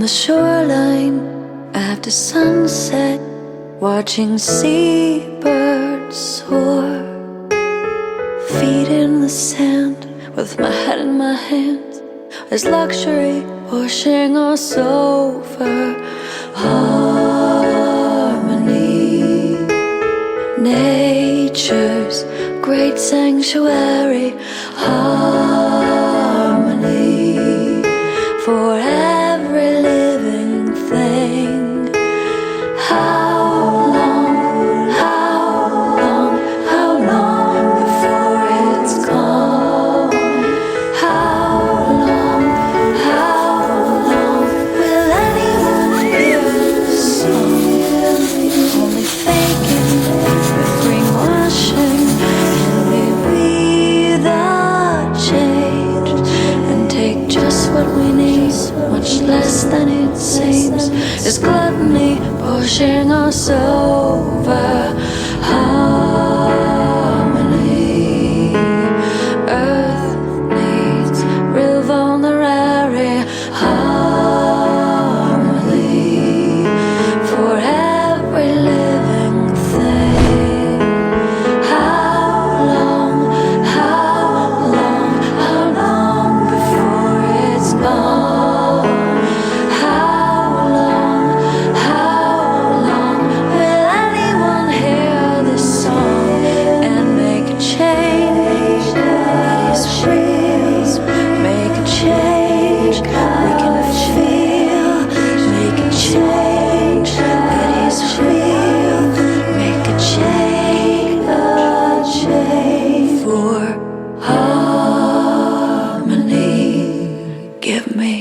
the shoreline after sunset, watching seabirds soar. Feet in the sand with my head in my hands, as luxury pushing us over. Harmony, nature's great sanctuary. Harmony for every living thing. How long before it's gone? How long will anyone hear the song? Only faking with greenwashing. Can we be the change and take just what we need, much less than it seems? Is gluttony pushing us over? Harmony, earth needs real vulnerary. Harmony for every living thing. How long before it's gone? How long will anyone hear this song and make a change that is real? Make a change we can feel. Make a change that is real. Make a change for harmony. Give me